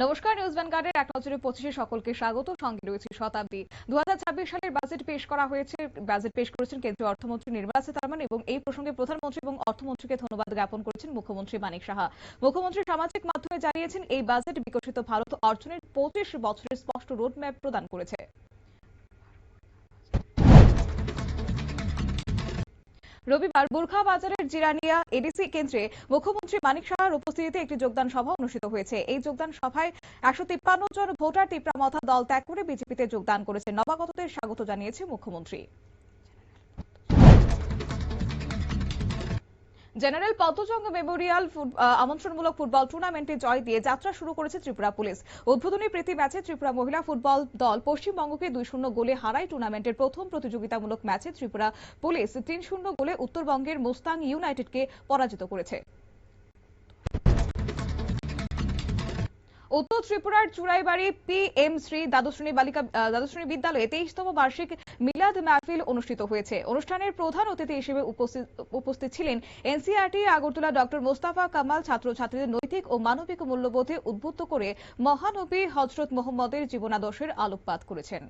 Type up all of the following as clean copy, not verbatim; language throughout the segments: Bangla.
নমস্কার, নিউজ ভ্যানগার্ডের ১ নজরে ২৫-এ সকলকে স্বাগত। সঙ্গে রয়েছে শতাব্দী। ২০২৬ সালের বাজেট পেশ করা হয়েছে। বাজেট পেশ করেছেন কেন্দ্রীয় অর্থমন্ত্রী নির্মলা সীতারমণ এবং এই প্রসঙ্গে প্রধানমন্ত্রী এবং অর্থমন্ত্রীকে ধন্যবাদ জ্ঞাপন করেছেন মুখ্যমন্ত্রী মানিক সাহা। মুখ্যমন্ত্রী সামাজিক মাধ্যমে জানিয়েছেন, এই বাজেট বিকশিত ভারত অর্জনের ২৫ বছরের স্পষ্ট রোডম্যাপ প্রদান করেছে। রবিবার বুরখা বাজারের জিরানিয়া এডিসি কেন্দ্রে মুখ্যমন্ত্রী মানিক সাহার উপস্থিতিতে একটি যোগদান সভা অনুষ্ঠিত হয়েছে। এই যোগদান সভায় ১৫৩ জন ভোটার তিপ্রামথা দল ত্যাগ করে বিজেপিতে যোগদান করেছে। নবাগতদের স্বাগত জানিয়েছে মুখ্যমন্ত্রী। জেনারেল পদ্মজং মেমোরিয়াল আমন্ত্রণমূলক ফুটবল টুর্নামেন্টে জয় দিয়ে যাত্রা শুরু করেছে ত্রিপুরা পুলিশ। উদ্বোধনী প্রীতি ম্যাচে ত্রিপুরা মহিলা ফুটবল দল পশ্চিমবঙ্গকে ২-০ গোলে হারায়। টুর্নামেন্টের প্রথম প্রতিযোগিতামূলক ম্যাচে ত্রিপুরা পুলিশ ৩-০ গোলে উত্তরবঙ্গের মুস্তাং ইউনাইটেডকে পরাজিত করেছে। উত্তর ত্রিপুরার চুড়াইবাড়ি পিএম শ্রী দ্বাদশ শ্রেণী বিদ্যালয়ে ২৩তম বার্ষিক মিলাদ মাহফিল অনুষ্ঠিত হয়েছে। অনুষ্ঠানের প্রধান অতিথি হিসেবে উপস্থিত ছিলেন এনসিইআরটি আগরতলা ডক্টর মোস্তাফা কামাল। ছাত্রছাত্রীদের নৈতিক ও মানবিক মূল্যবোধে উদ্বুদ্ধ করে মহানবী হযরত মুহাম্মদের জীবনাদর্শের আলোকপাত করেছেন।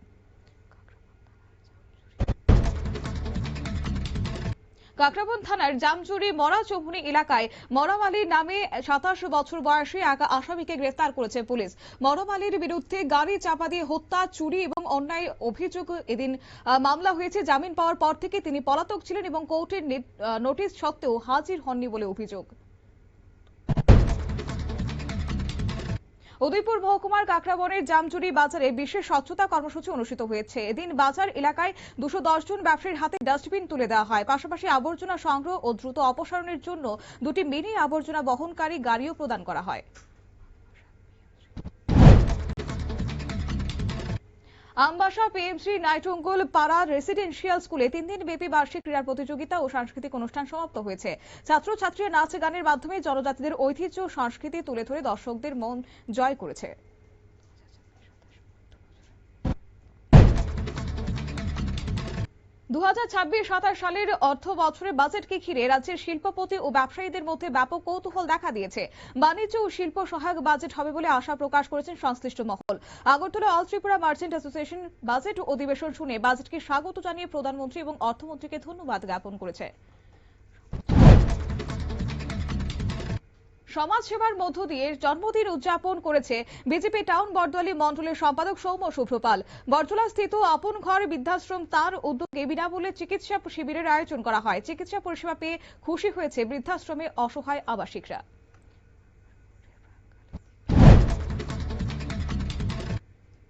কাকরাবন থানার জামজুরি মরাচৌমুনি এলাকায় মরম আলীর নামে ২৭ বছর বয়সী এক আসামিকে গ্রেফতার করেছে পুলিশ। মরম আলীর বিরুদ্ধে গাড়ি চাপা দিয়ে হত্যা, চুরি এবং অন্যায় অভিযোগ এদিন মামলা হয়েছে। জামিন পাওয়ার পর থেকে তিনি পলাতক ছিলেন এবং কোর্টের নোটিশ সত্ত্বেও হাজির হননি বলে অভিযোগ। উদয়পুর মহকুমার কাকরাবনের জামজুরি বাজারে বিশেষ স্বচ্ছতা কর্মসূচি অনুষ্ঠিত হয়েছে। এদিন বাজার এলাকায় ২১০ জন ব্যবসায়ীর হাতে ডাস্টবিন তুলে দেওয়া হয়। পাশাপাশি আবর্জনা সংগ্রহ ও দ্রুত অপসারণের জন্য দুটি মিনি আবর্জনা বহনকারী গাড়িও প্রদান করা হয়। আমবাসা পিএমসি নাইটঙ্গল পাড়া রেসিডেন্সিয়াল স্কুলে ৩ দিন ব্যাপী বার্ষিক ক্রীড়া প্রতিযোগিতা ও সাংস্কৃতিক অনুষ্ঠান সমাপ্ত হয়েছে। ছাত্রছাত্রীরা নাচ গানের মাধ্যমে জনজাতিদের ঐতিহ্য ও সংস্কৃতি তুলে ধরে দর্শকদের মন জয় করেছে। ২০২৬-২৭ সালের অর্থ বছরে বাজেটকে ঘিরে রাজ্যের শিল্পপতি ও ব্যবসায়ীদের মধ্যে ব্যাপক কৌতূহল দেখা দিয়েছে। বাণিজ্য ও শিল্প সহায়ক বাজেট হবে বলে আশা প্রকাশ করেছেন সংশ্লিষ্ট মহল। Agartala all Tripura merchant association budget অধিবেশন শুনে বাজেটকে স্বাগত জানিয়ে প্রধানমন্ত্রী এবং অর্থমন্ত্রীকে ধন্যবাদ জ্ঞাপন করেছে। সমাজ সেবার মধ্য দিয়ে জন্মদিন উদযাপন করেছে বিজেপি টাউন বরদোয়ালি মন্ডলের সম্পাদক সৌম্য শুভ্রপাল। বরজলা স্থিত আপন ঘর বৃদ্ধাশ্রম তার উদ্যোগে বিনামূল্যে চিকিৎসা শিবিরের আয়োজন করা হয়। চিকিৎসা পরিষেবা পেয়ে খুশি হয়েছে বৃদ্ধাশ্রমে অসহায় আবাসিকরা।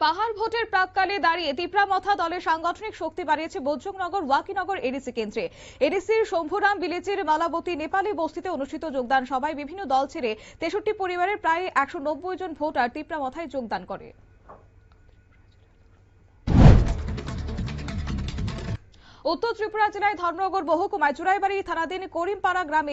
পাহাড় ভোটের প্রাক্কালে দাঁড়িয়ে তিপ্রামথা দলের সাংগঠনিক শক্তি বাড়িয়েছে বজ্রংনগর ওয়াকিনগর এডিসি কেন্দ্রে। এডিসির শম্ভুরাম ভিলেজের মালাবতী নেপালি বস্তিতে অনুষ্ঠিত যোগদান সভায় বিভিন্ন দল ছেড়ে ৬৩ পরিবারের প্রায় ১৯০ জন ভোটার তিপ্রামথায় যোগদান করে। উত্তর ত্রিপুরা জেলায় ধর্মনগর মহকুমায় চুড়াইবাড়ি থানাধীন করিমপাড়া গ্রামে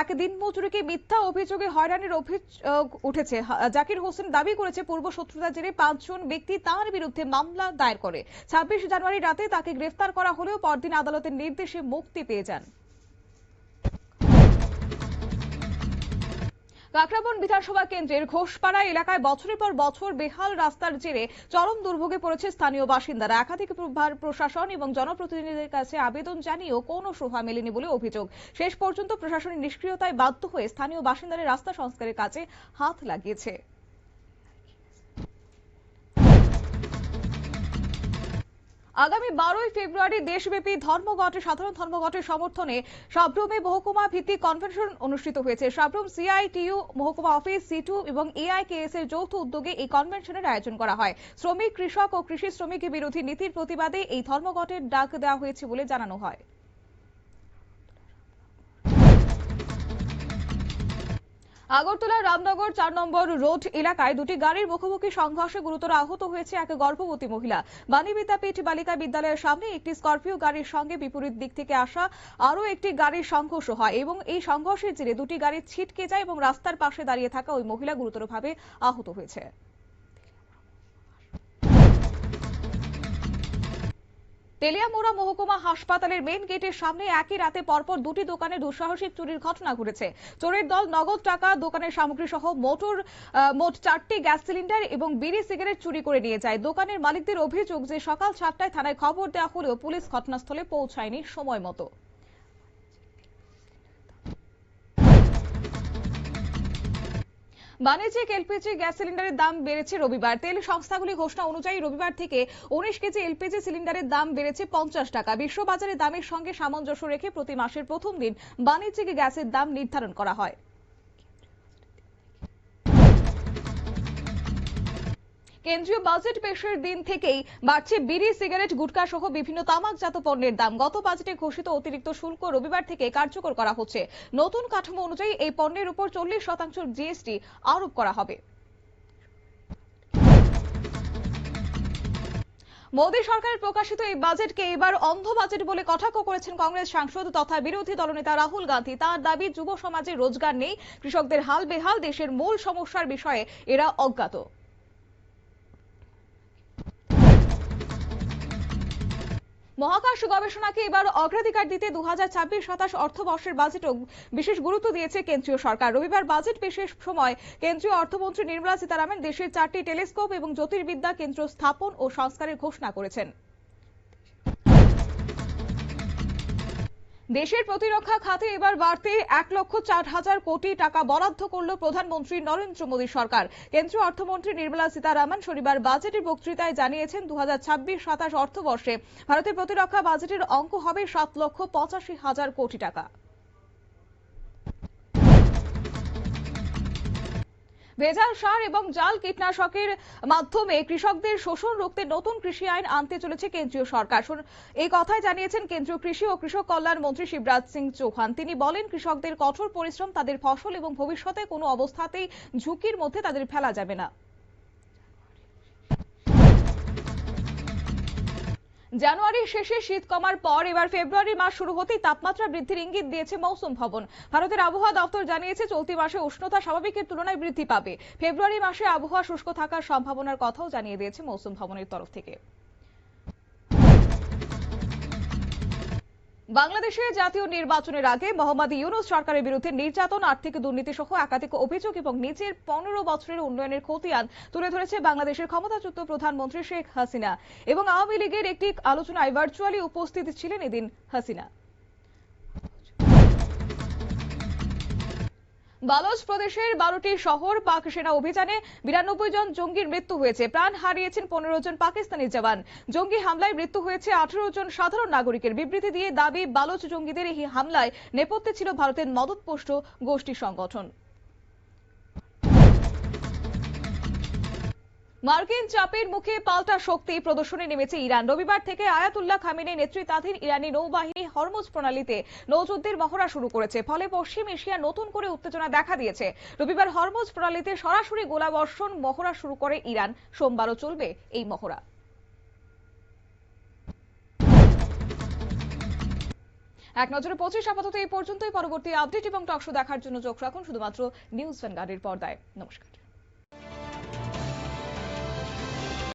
এক দিনমজুরকে মিথ্যা অভিযোগে হয়রানির অভিযোগ উঠেছে। জাকির হোসেন দাবি করেছে, পূর্ব শত্রুতার জেরে ৫ জন ব্যক্তি তাঁর বিরুদ্ধে মামলা দায়ের করে। ২৬ জানুয়ারি রাতে তাকে গ্রেফতার করা হলেও পরদিন আদালতের নির্দেশে মুক্তি পেয়ে যান। কাকরাবন বিধানসভা কেন্দ্রের ঘোষপাড়া এলাকায় বছরের পর বছর বেহাল রাস্তার জেরে চরম দুর্ভোগে পড়েছে স্থানীয় বাসিন্দারা। একাধিকবার প্রশাসন এবং জনপ্রতিনিধিদের কাছে আবেদন জানিয়েও কোনো শোভা মেলেনি বলে অভিযোগ। শেষ পর্যন্ত প্রশাসনের নিষ্ক্রিয়তায় বাধ্য হয়ে স্থানীয় বাসিন্দারা রাস্তা সংস্কারের কাজে হাত লাগিয়েছে। আগামী ১২ই ফেব্রুয়ারি দেশব্যাপী সাধারণ ধর্মঘটের সমর্থনে সাব্রুমে মহকুমা ভিত্তিক কনভেনশন অনুষ্ঠিত হয়েছে। সাব্রুম সিআইটিইউ মহকুমা অফিস, সিটু এবং এআইকেএস এর যৌথ উদ্যোগে এই কনভেনশনের আয়োজন করা হয়। শ্রমিক, কৃষক ও কৃষি শ্রমিক বিরোধী নীতির প্রতিবাদে এই ধর্মঘটের ডাক দেওয়া হয়েছে বলে জানানো হয়। আগরতলা রামনগর ৪ নম্বর রোড এলাকায় দুটি গাড়ির মুখোমুখি সংঘর্ষে গুরুতর আহত হয়েছে এক গর্ভবতী মহিলা। বাণী বিদ্যাপীঠ বালিকা বিদ্যালয়ের সামনে একটি স্করপিও গাড়ির সঙ্গে বিপরীত দিক থেকে আসা আরও একটি গাড়ির সংঘর্ষ হয় এবং এই সংঘর্ষের জেরে দুটি গাড়ি ছিটকে যায় এবং রাস্তার পাশে দাঁড়িয়ে থাকা ওই মহিলা গুরুতরভাবে আহত হয়েছে। তেলিয়ামুড়া মহকুমা হাসপাতালের মেইন গেটের সামনে একই রাতে পরপর দুটি দোকানে দুঃসাহসিক চুরির ঘটনা ঘটেছে। চোরের দল নগদ টাকা, দোকানের সামগ্রী সহ মোট 4টি গ্যাস সিলিন্ডার এবং বিড়ি সিগারেট চুরি করে নিয়ে যায়। দোকানের মালিকদের অভিযোগ যে সকাল 7টায় থানায় খবর দেওয়া হলেও পুলিশ ঘটনাস্থলে পৌঁছায়নি সময় মতো। বাণিজ্যিক এলপিজি গ্যাস সিলিন্ডারের দাম বেড়েছে রবিবার। তেল সংস্থাগুলি ঘোষণা অনুযায়ী রবিবার থেকে 19 কেজি এলপিজি সিলিন্ডারের দাম বেড়েছে 50 টাকা। বিশ্ববাজারে দামের সঙ্গে সামঞ্জস্য রেখে প্রতি মাসের প্রথম দিন বাণিজ্যিক গ্যাসের দাম নির্ধারণ করা হয়। কেন্দ্রীয় বাজেট পেশের দিন থেকেই বাড়ছে বিড়ি, সিগারেট, গুটখা সহ বিভিন্ন তামাকজাত পণ্যের দাম। গত বাজেটে ঘোষিত অতিরিক্ত শুল্ক রবিবার থেকে কার্যকর করা হচ্ছে। নতুন কাঠামো অনুযায়ী এই পণ্যের উপর 40% জিএসটি আরোপ করা হবে। মোদী সরকারের প্রকাশিত এই বাজেটকে এবার অন্ধ বাজেট বলে কটাক্ষ করেছেন কংগ্রেস সাংসদ তথা বিরোধী দলনেতা রাহুল গান্ধী। তার দাবি, যুব সমাজে রোজগার নেই, কৃষকদের হাল বেহাল, দেশের মূল সমস্যার বিষয়ে এরা অজ্ঞাত। মহাকাশ গবেষণাকে এবার অগ্রাধিকার দিতে 2026-27 অর্থবর্ষের বাজেটও বিশেষ গুরুত্ব দিয়েছে কেন্দ্রীয় সরকার। রবিবার বাজেট পেশের সময় কেন্দ্রীয় অর্থমন্ত্রী নির্মলা সীতারামন দেশের 4টি টেলিস্কোপ এবং জ্যোতির্বিদ্যা কেন্দ্র স্থাপন ও সংস্কারের ঘোষণা করেছেন। দেশের প্রতিরক্ষা খাতে এবার বাড়তে 1,04,000 কোটি টাকা বরাদ্দ করল প্রধানমন্ত্রী নরেন্দ্র মোদী সরকার। কেন্দ্রীয় অর্থমন্ত্রী নির্মলা সীতারামন শনিবার বাজেটের বক্তৃতায় জানিয়েছেন, 2026-27 অর্থবর্ষে ভারতের প্রতিরক্ষা বাজেটের অঙ্ক হবে 7,85,000 কোটি টাকা। ভেজাল সার এবং জাল কীটনাশকের মাধ্যমে কৃষকদের শোষণ রুখতে নতুন কৃষি আইন আনতে চলেছে কেন্দ্রীয় সরকার। এই কথাই জানিয়েছেন কেন্দ্রীয় কৃষি ও কৃষক কল্যাণ মন্ত্রী শিবরাজ সিং চৌহান। তিনি বলেন, কৃষকদের কঠোর পরিশ্রম, তাদের ফসল এবং ভবিষ্যতে কোনো অবস্থাতেই ঝুঁকির মধ্যে তাদের ফেলা যাবে না। জানুয়ারির শেষে শীত কমার পর এবার ফেব্রুয়ারি মাস শুরু হতেই তাপমাত্রা বৃদ্ধির ইঙ্গিত দিয়েছে মৌসুম ভবন। ভারতের আবহাওয়া দপ্তর জানিয়েছে, চলতি মাসে উষ্ণতা স্বাভাবিকের তুলনায় বৃদ্ধি পাবে। ফেব্রুয়ারি মাসে আবহাওয়া শুষ্ক থাকার সম্ভাবনার কথাও জানিয়ে দিয়েছে মৌসুম ভবনের তরফ থেকে। বাংলাদেশে জাতীয় নির্বাচনের আগে মোহাম্মদ ইউনূস সরকারের বিরুদ্ধে নির্যাতন, আর্থিক দুর্নীতি সহ একাধিক অভিযোগ এবং নিজের 15 বছরের উন্নয়নের খতিয়ান তুলে ধরেছে বাংলাদেশের ক্ষমতাচ্যুত প্রধানমন্ত্রী শেখ হাসিনা এবং আওয়ামী লীগের একটি আলোচনায় ভার্চুয়ালি উপস্থিত ছিলেন এদিন হাসিনা। বালোচ প্রদেশের 12টি শহর পাক সেনা অভিযানে 92 জন জঙ্গির মৃত্যু হয়েছে। প্রাণ হারিয়েছেন 15 জন পাকিস্তানি জওয়ান। জঙ্গি হামলায় মৃত্যু হয়েছে 18 জন সাধারণ নাগরিকের। বিবৃতি দিয়ে দাবি, বালোচ জঙ্গিদের এই হামলায় নেপথ্যে ছিল ভারতের মদতপুষ্ট গোষ্ঠী সংগঠন। মার্কিন চাপের মুখে পাল্টা শক্তি প্রদর্শনে নেমেছে ইরান। রবিবার থেকে আয়াতুল্লাহ খামেনেই নেতৃত্বাধীন ইরানি নৌবাহিনী হরমুজ প্রণালীতে নৌযুদ্ধের মহড়া শুরু করেছে। ফলে পশ্চিম এশিয়া নতুন করে উত্তেজনা দেখা দিয়েছে। রবিবার হরমুজ প্রণালীতে সরাসরি গোলাবর্ষণ মহড়া শুরু করে ইরান। সোমবারও চলবে এই মহড়া। এক নজরে 25 আপাতত এই পর্যন্তই। পরবর্তী আপডেট এবং টকশো দেখার জন্য চোখ রাখুন শুধুমাত্র নিউজ ভ্যানগার্ডের পর্দায়। নমস্কার।